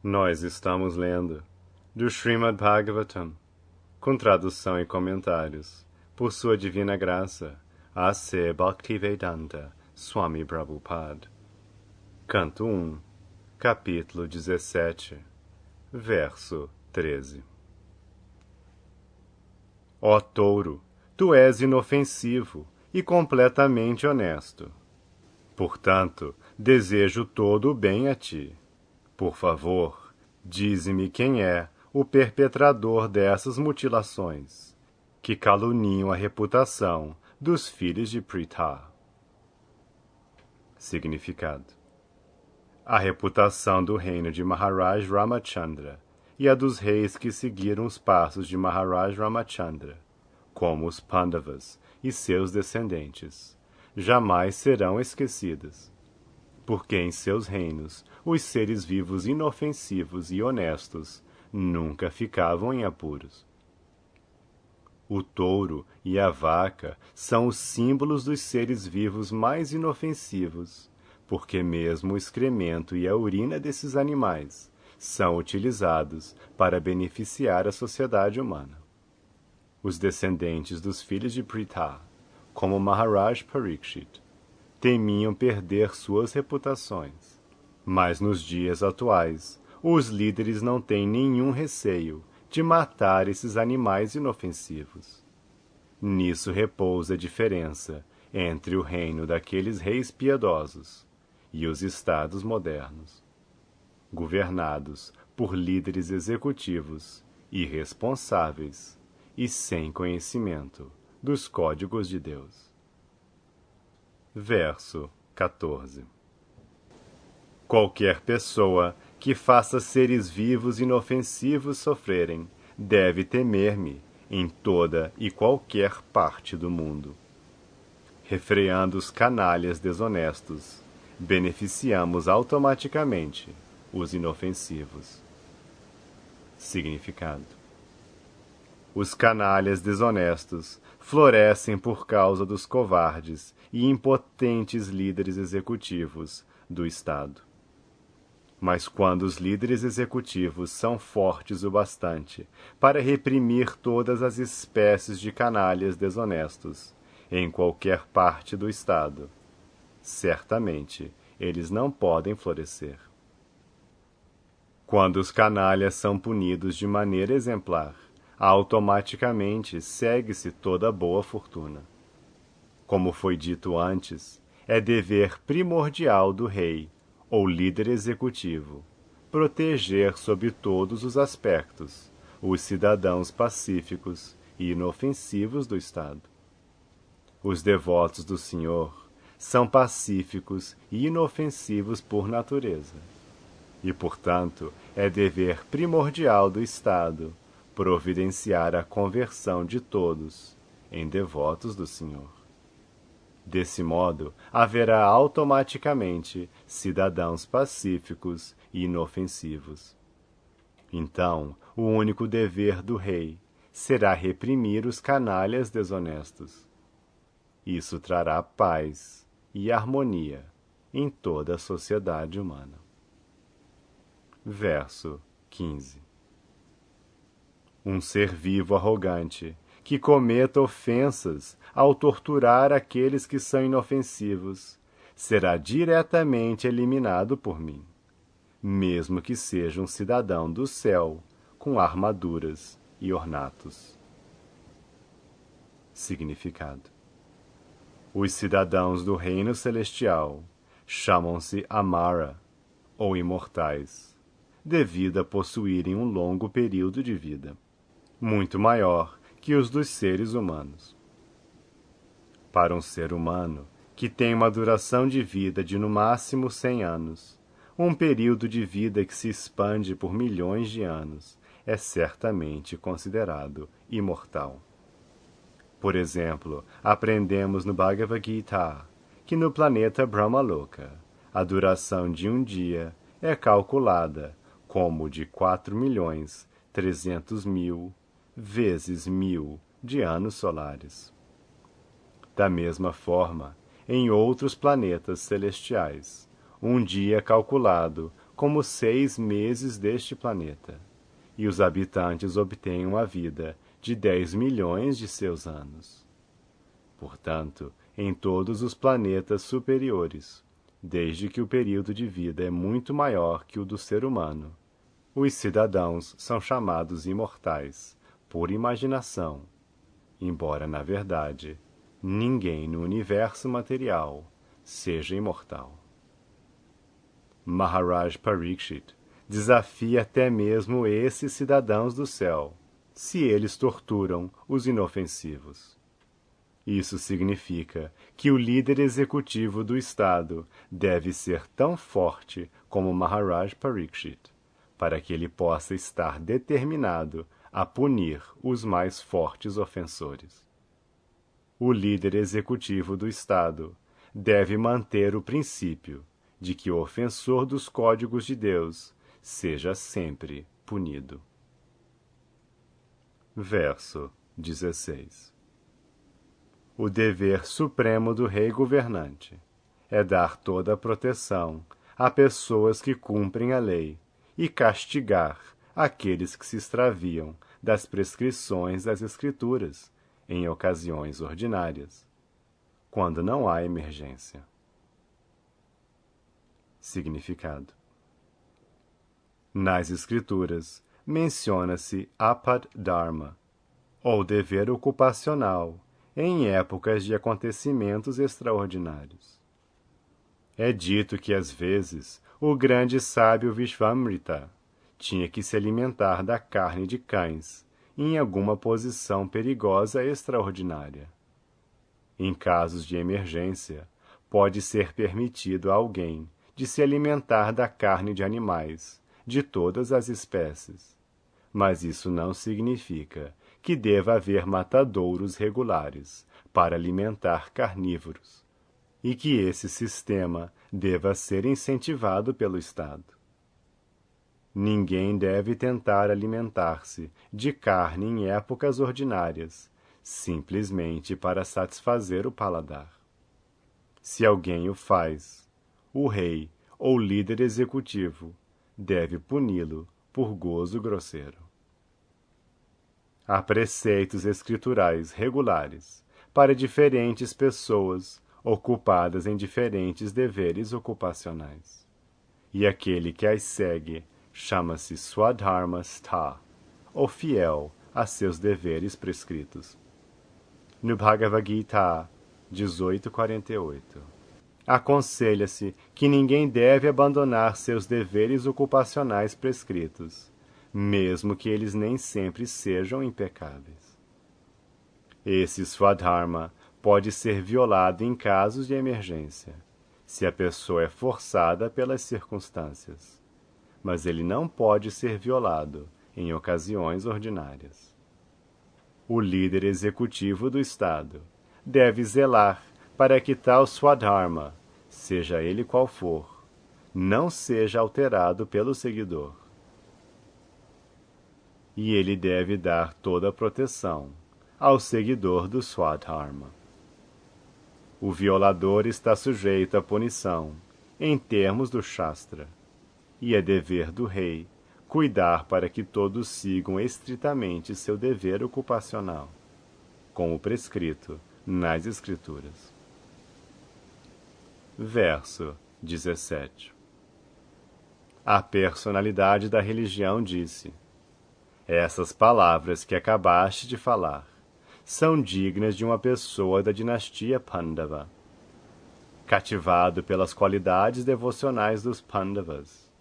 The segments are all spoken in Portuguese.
Nós estamos lendo do Srimad Bhagavatam, com tradução e comentários, por sua divina graça, A.C. Bhaktivedanta Swami Prabhupada. Canto 1, capítulo 17, verso 13. Ó touro, tu és inofensivo e completamente honesto. Portanto, desejo todo o bem a ti. Por favor, dize-me quem é o perpetrador dessas mutilações, que caluniam a reputação dos filhos de Pritha. Significado: a reputação do reino de Maharaj Ramachandra e a dos reis que seguiram os passos de Maharaj Ramachandra, como os Pandavas e seus descendentes, jamais serão esquecidas, porque em seus reinos os seres vivos inofensivos e honestos nunca ficavam em apuros. O touro e a vaca são os símbolos dos seres vivos mais inofensivos, porque mesmo o excremento e a urina desses animais são utilizados para beneficiar a sociedade humana. Os descendentes dos filhos de Pritha, como Maharaj Parikshit, temiam perder suas reputações. Mas nos dias atuais, os líderes não têm nenhum receio de matar esses animais inofensivos. Nisso repousa a diferença entre o reino daqueles reis piedosos e os estados modernos, governados por líderes executivos irresponsáveis e sem conhecimento dos códigos de Deus. Verso 14. Qualquer pessoa que faça seres vivos inofensivos sofrerem deve temer-me em toda e qualquer parte do mundo. Refreando os canalhas desonestos, beneficiamos automaticamente os inofensivos. Significado: os canalhas desonestos florescem por causa dos covardes e impotentes líderes executivos do Estado. Mas quando os líderes executivos são fortes o bastante para reprimir todas as espécies de canalhas desonestos em qualquer parte do Estado, certamente eles não podem florescer. Quando os canalhas são punidos de maneira exemplar, automaticamente segue-se toda a boa fortuna. Como foi dito antes, é dever primordial do rei ou líder executivo proteger sob todos os aspectos os cidadãos pacíficos e inofensivos do Estado. Os devotos do Senhor são pacíficos e inofensivos por natureza, e, portanto, é dever primordial do Estado providenciar a conversão de todos em devotos do Senhor. Desse modo, haverá automaticamente cidadãos pacíficos e inofensivos. Então, o único dever do rei será reprimir os canalhas desonestos. Isso trará paz e harmonia em toda a sociedade humana. Verso 15. Um ser vivo arrogante que cometa ofensas ao torturar aqueles que são inofensivos será diretamente eliminado por mim, mesmo que seja um cidadão do céu com armaduras e ornatos. Significado: os cidadãos do reino celestial chamam-se Amara, ou imortais, devido a possuírem um longo período de vida, muito maior que os dos seres humanos. Para um ser humano que tem uma duração de vida de no máximo 100 anos, um período de vida que se expande por milhões de anos é certamente considerado imortal. Por exemplo, aprendemos no Bhagavad Gita que no planeta Brahmaloka a duração de um dia é calculada como de 4.300.000 vezes 1.000 de anos solares. Da mesma forma, em outros planetas celestiais, um dia calculado como 6 meses deste planeta, e os habitantes obtêm uma vida de 10 milhões de seus anos. Portanto, em todos os planetas superiores, desde que o período de vida é muito maior que o do ser humano, os cidadãos são chamados imortais, por imaginação, embora, na verdade, ninguém no universo material seja imortal. Maharaj Parikshit desafia até mesmo esses cidadãos do céu, se eles torturam os inofensivos. Isso significa que o líder executivo do Estado deve ser tão forte como Maharaj Parikshit, para que ele possa estar determinado a punir os mais fortes ofensores. O líder executivo do Estado deve manter o princípio de que o ofensor dos códigos de Deus seja sempre punido. Verso 16. O dever supremo do rei governante é dar toda a proteção a pessoas que cumprem a lei e castigar aqueles que se extraviam das prescrições das Escrituras em ocasiões ordinárias, quando não há emergência. Significado: nas Escrituras menciona-se apad dharma, ou dever ocupacional, em épocas de acontecimentos extraordinários. É dito que, às vezes, o grande sábio Vishvamrita tinha que se alimentar da carne de cães em alguma posição perigosa extraordinária. Em casos de emergência, pode ser permitido a alguém de se alimentar da carne de animais, de todas as espécies. Mas isso não significa que deva haver matadouros regulares para alimentar carnívoros, e que esse sistema deva ser incentivado pelo Estado. Ninguém deve tentar alimentar-se de carne em épocas ordinárias, simplesmente para satisfazer o paladar. Se alguém o faz, o rei ou líder executivo deve puni-lo por gozo grosseiro. Há preceitos escriturais regulares para diferentes pessoas ocupadas em diferentes deveres ocupacionais. E aquele que as segue chama-se Swadharmastha, ou fiel a seus deveres prescritos. No Bhagavad Gita 18:48, aconselha-se que ninguém deve abandonar seus deveres ocupacionais prescritos, mesmo que eles nem sempre sejam impecáveis. Esse Swadharma pode ser violado em casos de emergência, se a pessoa é forçada pelas circunstâncias, mas ele não pode ser violado em ocasiões ordinárias. O líder executivo do Estado deve zelar para que tal Swadharma, seja ele qual for, não seja alterado pelo seguidor. E ele deve dar toda a proteção ao seguidor do Swadharma. O violador está sujeito à punição, em termos do Shastra, e é dever do rei cuidar para que todos sigam estritamente seu dever ocupacional, como prescrito nas Escrituras. Verso 17. A personalidade da religião disse: essas palavras que acabaste de falar são dignas de uma pessoa da dinastia Pandava. Cativado pelas qualidades devocionais dos Pandavas,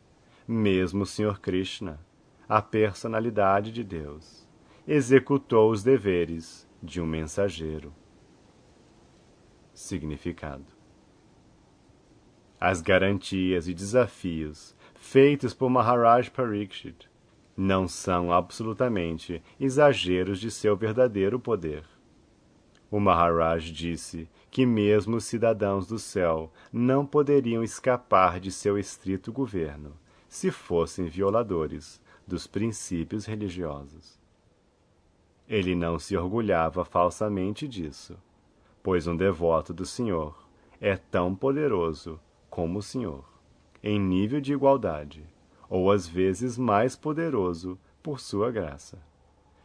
mesmo o Sr. Krishna, a personalidade de Deus, executou os deveres de um mensageiro. Significado: as garantias e desafios feitos por Maharaj Parikshit não são absolutamente exageros de seu verdadeiro poder. O Maharaj disse que mesmo os cidadãos do céu não poderiam escapar de seu estrito governo, se fossem violadores dos princípios religiosos. Ele não se orgulhava falsamente disso, pois um devoto do Senhor é tão poderoso como o Senhor, em nível de igualdade, ou às vezes mais poderoso por sua graça.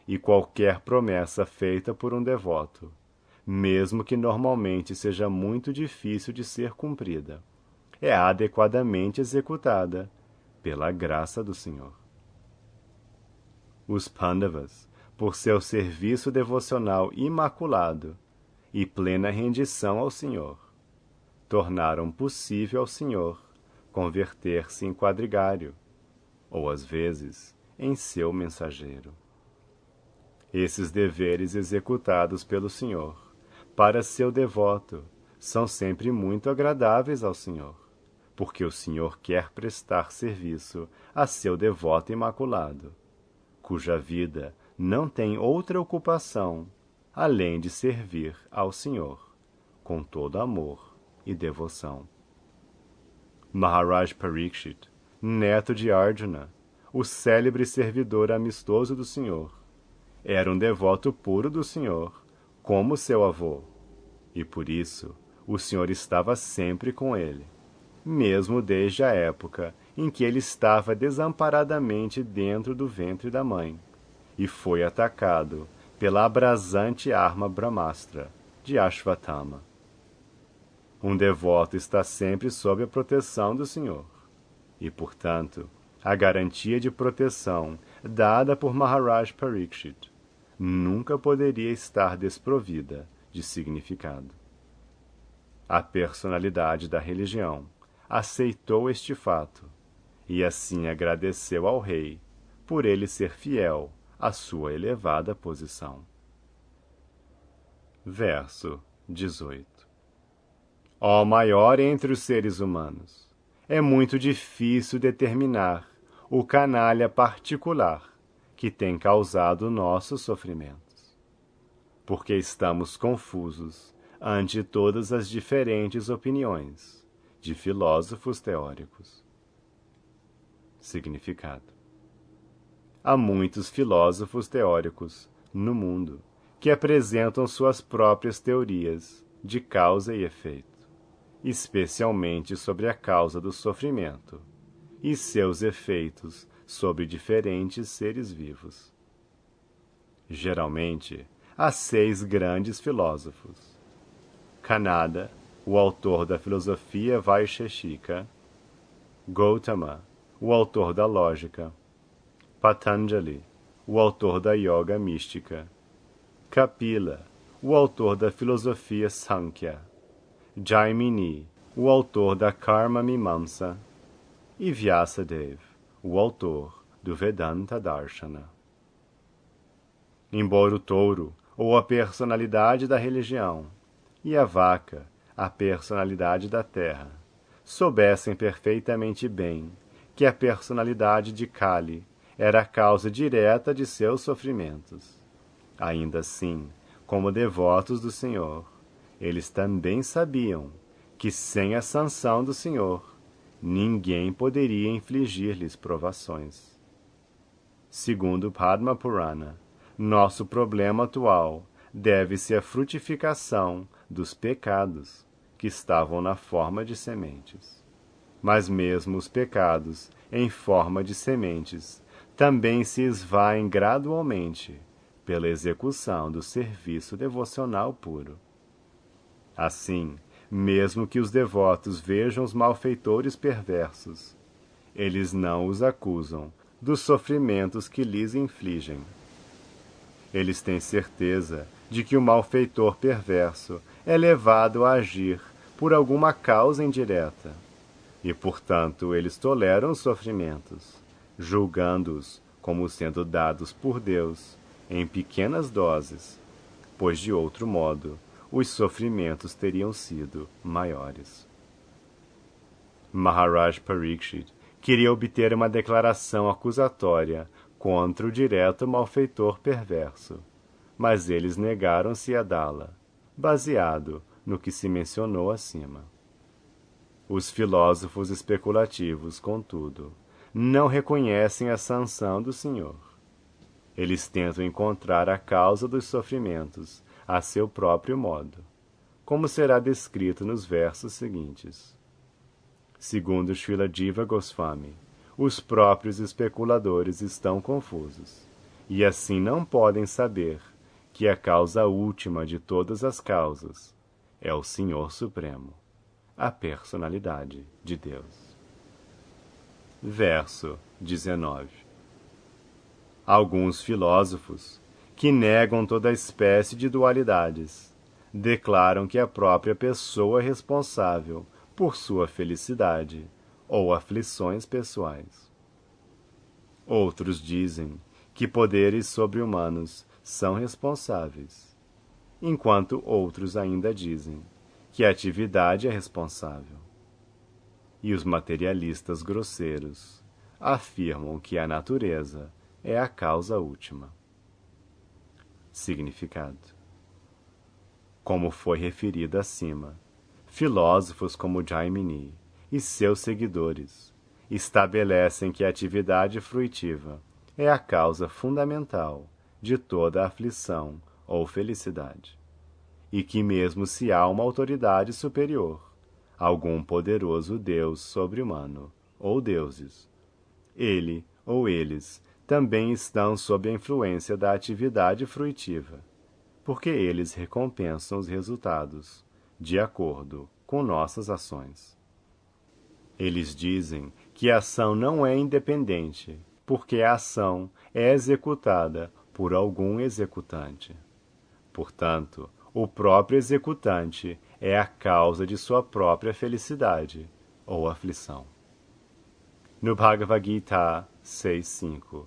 E qualquer promessa feita por um devoto, mesmo que normalmente seja muito difícil de ser cumprida, é adequadamente executada pela graça do Senhor. Os Pandavas, por seu serviço devocional imaculado e plena rendição ao Senhor, tornaram possível ao Senhor converter-se em quadrigário, ou às vezes em seu mensageiro. Esses deveres executados pelo Senhor, para seu devoto, são sempre muito agradáveis ao Senhor, porque o Senhor quer prestar serviço a seu devoto imaculado, cuja vida não tem outra ocupação além de servir ao Senhor, com todo amor e devoção. Maharaj Parikshit, neto de Arjuna, o célebre servidor amistoso do Senhor, era um devoto puro do Senhor, como seu avô, e por isso o Senhor estava sempre com ele, mesmo desde a época em que ele estava desamparadamente dentro do ventre da mãe, e foi atacado pela abrasante arma Brahmastra de Ashwatthama. Um devoto está sempre sob a proteção do Senhor, e, portanto, a garantia de proteção dada por Maharaj Parikshit nunca poderia estar desprovida de significado. A personalidade da religião aceitou este fato e assim agradeceu ao rei por ele ser fiel à sua elevada posição. Verso 18. Ó maior entre os seres humanos, é muito difícil determinar o canalha particular que tem causado nossos sofrimentos, porque estamos confusos ante todas as diferentes opiniões de filósofos teóricos. Significado: há muitos filósofos teóricos no mundo que apresentam suas próprias teorias de causa e efeito, especialmente sobre a causa do sofrimento e seus efeitos sobre diferentes seres vivos. Geralmente, há 6 grandes filósofos: Kanada, o autor da filosofia Vaisheshika; Gautama, o autor da lógica; Patanjali, o autor da yoga mística; Kapila, o autor da filosofia Sankhya; Jaimini, o autor da Karma Mimamsa; e Vyasadeva, o autor do Vedanta Darshana. Embora o touro, ou a personalidade da religião, e a vaca, a personalidade da terra, soubessem perfeitamente bem que a personalidade de Kali era a causa direta de seus sofrimentos, ainda assim, como devotos do Senhor, eles também sabiam que sem a sanção do Senhor, ninguém poderia infligir-lhes provações. Segundo Padma Purana, nosso problema atual deve-se à frutificação dos pecados que estavam na forma de sementes. Mas mesmo os pecados, em forma de sementes, também se esvaem gradualmente pela execução do serviço devocional puro. Assim, mesmo que os devotos vejam os malfeitores perversos, eles não os acusam dos sofrimentos que lhes infligem. Eles têm certeza de que o malfeitor perverso é levado a agir por alguma causa indireta, e, portanto, eles toleram os sofrimentos, julgando-os como sendo dados por Deus em pequenas doses, pois, de outro modo, os sofrimentos teriam sido maiores. Maharaj Parikshit queria obter uma declaração acusatória contra o direto malfeitor perverso, mas eles negaram-se a dá-la, baseado no que se mencionou acima. Os filósofos especulativos, contudo, não reconhecem a sanção do Senhor. Eles tentam encontrar a causa dos sofrimentos a seu próprio modo, como será descrito nos versos seguintes. Segundo Srila Jiva Goswami, os próprios especuladores estão confusos, e assim não podem saber que a causa última de todas as causas é o Senhor Supremo, a personalidade de Deus. Verso 19. Alguns filósofos, que negam toda espécie de dualidades, declaram que a própria pessoa é responsável por sua felicidade ou aflições pessoais. Outros dizem que poderes sobre-humanos são responsáveis, enquanto outros ainda dizem que a atividade é responsável. E os materialistas grosseiros afirmam que a natureza é a causa última. Significado: como foi referido acima, filósofos como Jaimini e seus seguidores estabelecem que a atividade fruitiva é a causa fundamental de toda aflição ou felicidade, e que mesmo se há uma autoridade superior, algum poderoso Deus sobre-humano ou deuses, ele ou eles também estão sob a influência da atividade fruitiva, porque eles recompensam os resultados de acordo com nossas ações. Eles dizem que a ação não é independente, porque a ação é executada por algum executante. Portanto, o próprio executante é a causa de sua própria felicidade ou aflição. No Bhagavad Gita 6.5,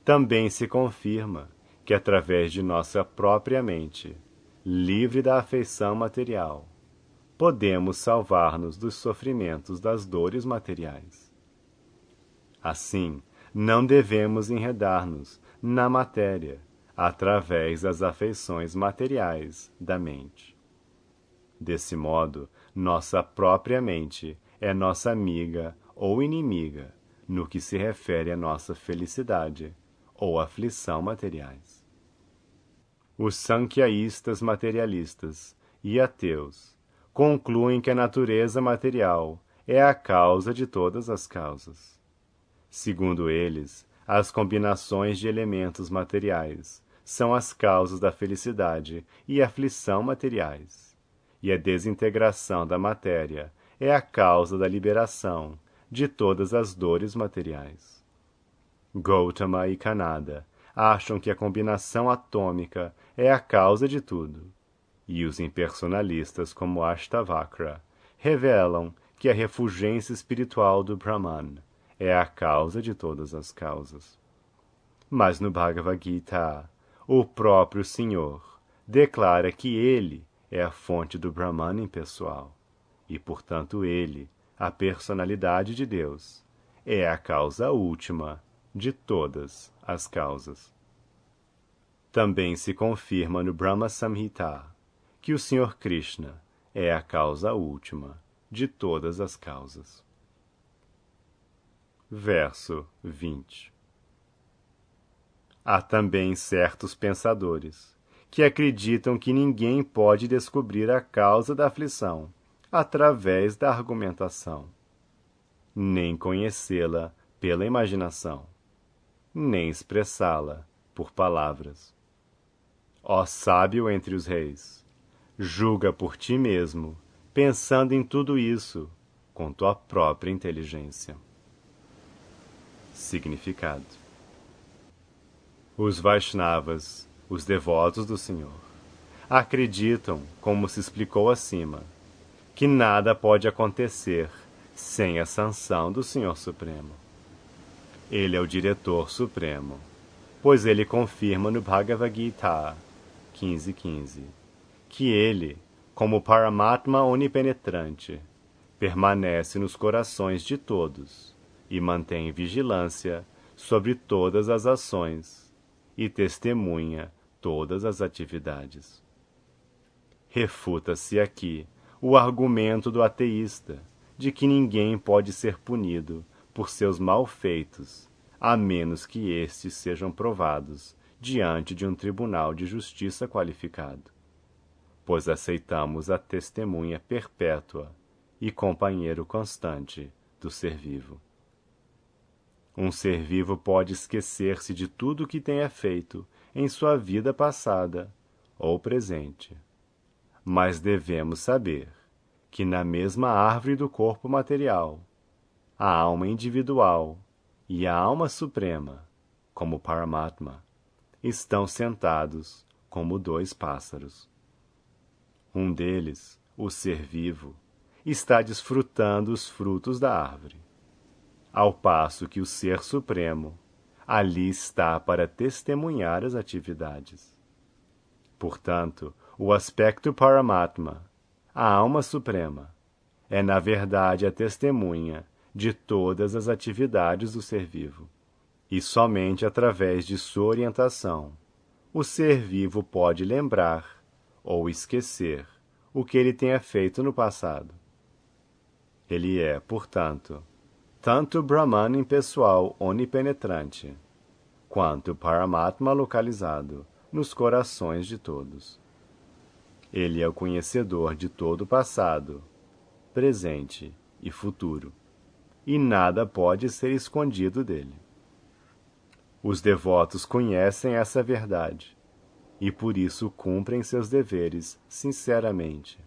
também se confirma que através de nossa própria mente, livre da afeição material, podemos salvar-nos dos sofrimentos das dores materiais. Assim, não devemos enredar-nos na matéria através das afeições materiais da mente. Desse modo, nossa própria mente é nossa amiga ou inimiga no que se refere à nossa felicidade ou aflição materiais. Os sankhyaístas materialistas e ateus concluem que a natureza material é a causa de todas as causas. Segundo eles, as combinações de elementos materiais são as causas da felicidade e aflição materiais, e a desintegração da matéria é a causa da liberação de todas as dores materiais. Gautama e Kanada acham que a combinação atômica é a causa de tudo, e os impersonalistas como Ashtavakra revelam que a refulgência espiritual do Brahman é a causa de todas as causas. Mas no Bhagavad Gita, o próprio Senhor declara que ele é a fonte do Brahman impessoal, e portanto ele, a personalidade de Deus, é a causa última de todas as causas. Também se confirma no Brahma Samhita que o Senhor Krishna é a causa última de todas as causas. Verso 20. Há também certos pensadores que acreditam que ninguém pode descobrir a causa da aflição através da argumentação, nem conhecê-la pela imaginação, nem expressá-la por palavras. Ó sábio entre os reis, julga por ti mesmo, pensando em tudo isso com tua própria inteligência. Significado: os Vaishnavas, os devotos do Senhor, acreditam, como se explicou acima, que nada pode acontecer sem a sanção do Senhor Supremo. Ele é o diretor supremo, pois ele confirma no Bhagavad Gita 15.15 que ele, como Paramatma onipenetrante, permanece nos corações de todos e mantém vigilância sobre todas as ações e testemunha todas as atividades. Refuta-se aqui o argumento do ateísta de que ninguém pode ser punido por seus malfeitos, a menos que estes sejam provados diante de um tribunal de justiça qualificado, pois aceitamos a testemunha perpétua e companheiro constante do ser vivo. Um ser vivo pode esquecer-se de tudo o que tenha feito em sua vida passada ou presente. Mas devemos saber que na mesma árvore do corpo material, a alma individual e a alma suprema, como Paramatma, estão sentados como dois pássaros. Um deles, o ser vivo, está desfrutando os frutos da árvore, ao passo que o Ser Supremo ali está para testemunhar as atividades. Portanto, o aspecto Paramatma, a alma suprema, é na verdade a testemunha de todas as atividades do ser vivo. E somente através de sua orientação, o ser vivo pode lembrar ou esquecer o que ele tenha feito no passado. Ele é, portanto, tanto Brahman impessoal onipenetrante, quanto Paramatma localizado nos corações de todos. Ele é o conhecedor de todo o passado, presente e futuro, e nada pode ser escondido dele. Os devotos conhecem essa verdade, e por isso cumprem seus deveres sinceramente,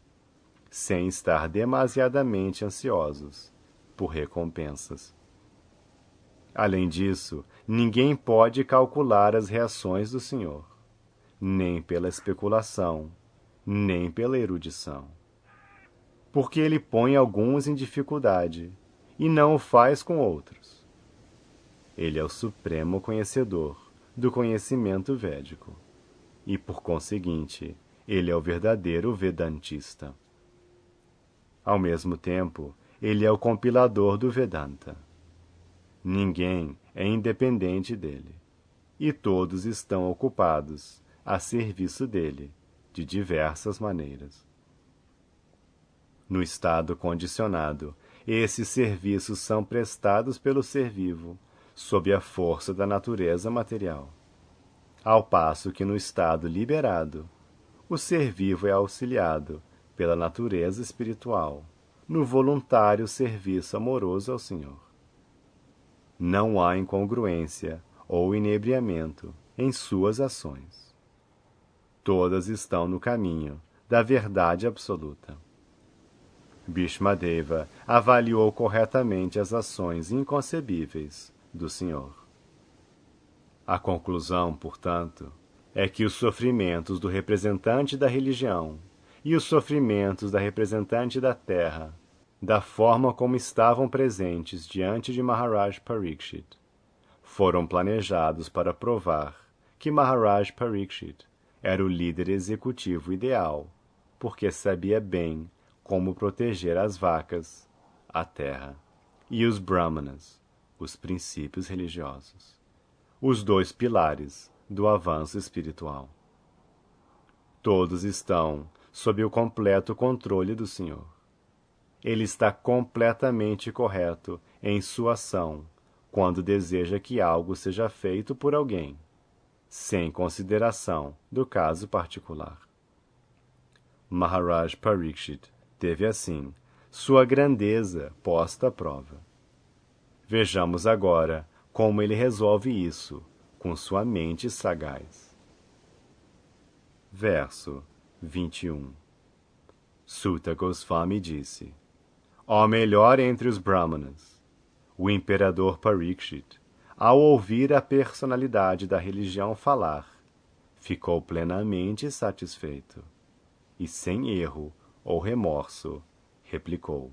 sem estar demasiadamente ansiosos por recompensas. Além disso, ninguém pode calcular as reações do Senhor, nem pela especulação, nem pela erudição. Porque ele põe alguns em dificuldade e não o faz com outros. Ele é o supremo conhecedor do conhecimento védico e, por conseguinte, ele é o verdadeiro Vedantista. Ao mesmo tempo, ele é o compilador do Vedanta. Ninguém é independente dele, e todos estão ocupados a serviço dele, de diversas maneiras. No estado condicionado, esses serviços são prestados pelo ser vivo, sob a força da natureza material, ao passo que no estado liberado, o ser vivo é auxiliado pela natureza espiritual, no voluntário serviço amoroso ao Senhor. Não há incongruência ou inebriamento em suas ações. Todas estão no caminho da verdade absoluta. Bhishmadeva avaliou corretamente as ações inconcebíveis do Senhor. A conclusão, portanto, é que os sofrimentos do representante da religião e os sofrimentos da representante da terra, da forma como estavam presentes diante de Maharaj Parikshit, foram planejados para provar que Maharaj Parikshit era o líder executivo ideal, porque sabia bem como proteger as vacas, a terra, e os brahmanas, os princípios religiosos, os dois pilares do avanço espiritual. Todos estão sob o completo controle do Senhor. Ele está completamente correto em sua ação quando deseja que algo seja feito por alguém, sem consideração do caso particular. Maharaj Parikshit teve, assim, sua grandeza posta à prova. Vejamos agora como ele resolve isso com sua mente sagaz. Verso 21. Suta Goswami disse: Ó melhor entre os brahmanas, o imperador Parikshit, ao ouvir a personalidade da religião falar, ficou plenamente satisfeito e, sem erro ou remorso, replicou.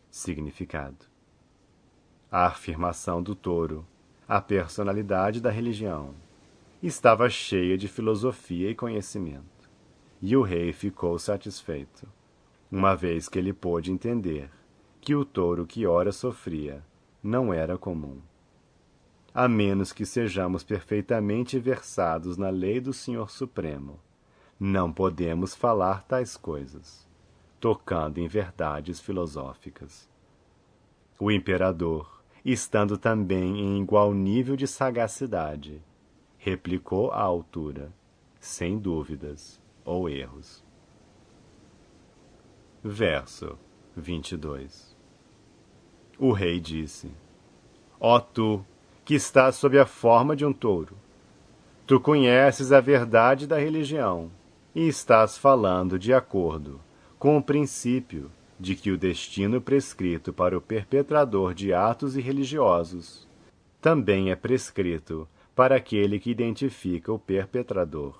Significado: a afirmação do touro, a personalidade da religião, estava cheia de filosofia e conhecimento, e o rei ficou satisfeito, uma vez que ele pôde entender que o touro que ora sofria não era comum. A menos que sejamos perfeitamente versados na lei do Senhor Supremo, não podemos falar tais coisas, tocando em verdades filosóficas. O imperador, estando também em igual nível de sagacidade, replicou à altura, sem dúvidas ou erros. Verso 22. O rei disse: Ó tu, que estás sob a forma de um touro, tu conheces a verdade da religião e estás falando de acordo com o princípio de que o destino prescrito para o perpetrador de atos irreligiosos também é prescrito para aquele que identifica o perpetrador.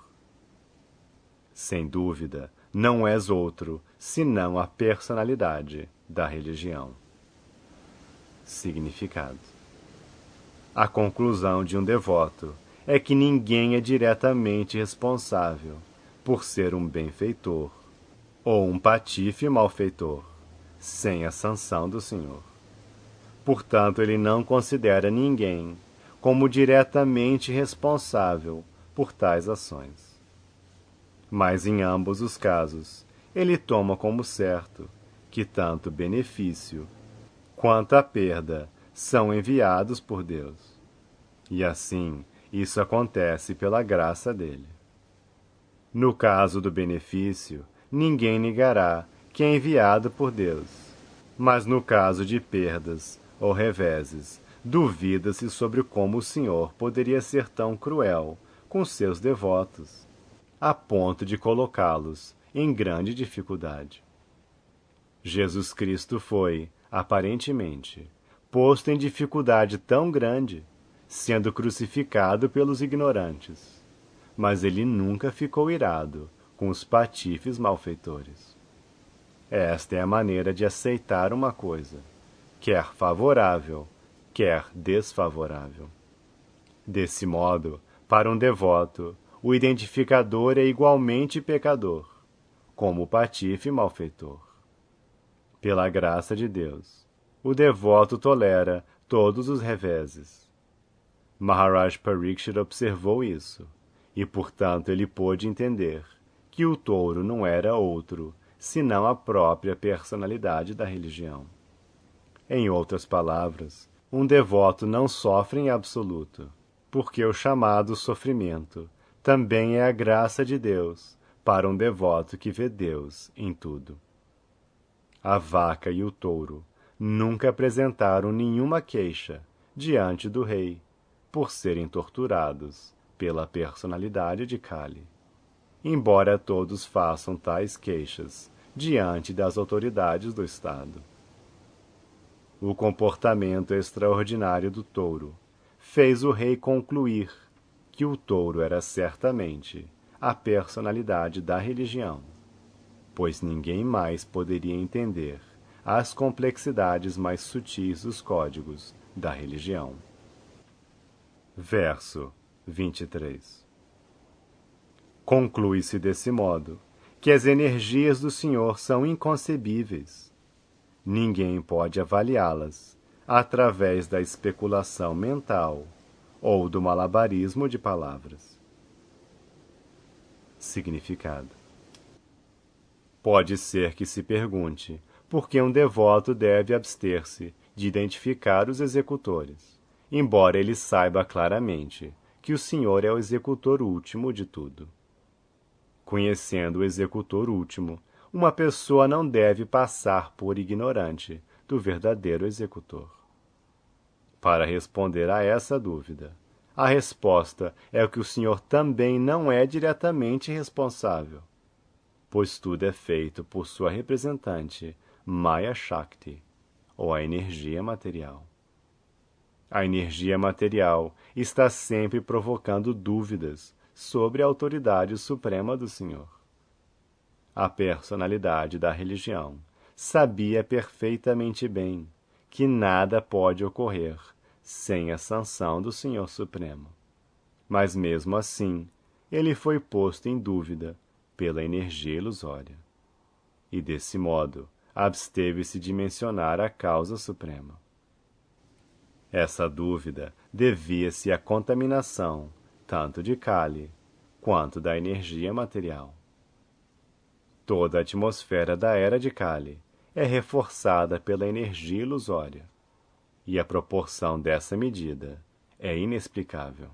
Sem dúvida, não és outro senão a personalidade da religião. Significado: a conclusão de um devoto é que ninguém é diretamente responsável por ser um benfeitor ou um patife malfeitor, sem a sanção do Senhor. Portanto, ele não considera ninguém como diretamente responsável por tais ações. Mas em ambos os casos, ele toma como certo que tanto o benefício quanto a perda são enviados por Deus. E assim, isso acontece pela graça dele. No caso do benefício, ninguém negará que é enviado por Deus. Mas no caso de perdas ou reveses, duvida-se sobre como o Senhor poderia ser tão cruel com seus devotos, a ponto de colocá-los em grande dificuldade. Jesus Cristo foi, aparentemente, posto em dificuldade tão grande, sendo crucificado pelos ignorantes, mas ele nunca ficou irado com os patifes malfeitores. Esta é a maneira de aceitar uma coisa, quer favorável, quer desfavorável. Desse modo, para um devoto, o identificador é igualmente pecador, como o patife malfeitor. Pela graça de Deus, o devoto tolera todos os reveses. Maharaj Pariksit observou isso, e portanto ele pôde entender que o touro não era outro senão a própria personalidade da religião. Em outras palavras, um devoto não sofre em absoluto, porque o chamado sofrimento também é a graça de Deus para um devoto que vê Deus em tudo. A vaca e o touro nunca apresentaram nenhuma queixa diante do rei por serem torturados pela personalidade de Kali, embora todos façam tais queixas diante das autoridades do Estado. O comportamento extraordinário do touro fez o rei concluir que o touro era certamente a personalidade da religião, pois ninguém mais poderia entender as complexidades mais sutis dos códigos da religião. Verso 23. Conclui-se desse modo que as energias do Senhor são inconcebíveis. Ninguém pode avaliá-las através da especulação mental ou do malabarismo de palavras. Significado: pode ser que se pergunte por que um devoto deve abster-se de identificar os executores, embora ele saiba claramente que o Senhor é o executor último de tudo. Conhecendo o executor último, uma pessoa não deve passar por ignorante do verdadeiro executor. Para responder a essa dúvida, a resposta é que o Senhor também não é diretamente responsável, pois tudo é feito por sua representante, Maya Shakti, ou a energia material. A energia material está sempre provocando dúvidas sobre a autoridade suprema do Senhor. A personalidade da religião sabia perfeitamente bem que nada pode ocorrer sem a sanção do Senhor Supremo. Mas mesmo assim, ele foi posto em dúvida pela energia ilusória. E desse modo, absteve-se de mencionar a causa suprema. Essa dúvida devia-se à contaminação tanto de Kali quanto da energia material. Toda a atmosfera da era de Kali é reforçada pela energia ilusória, e a proporção dessa medida é inexplicável.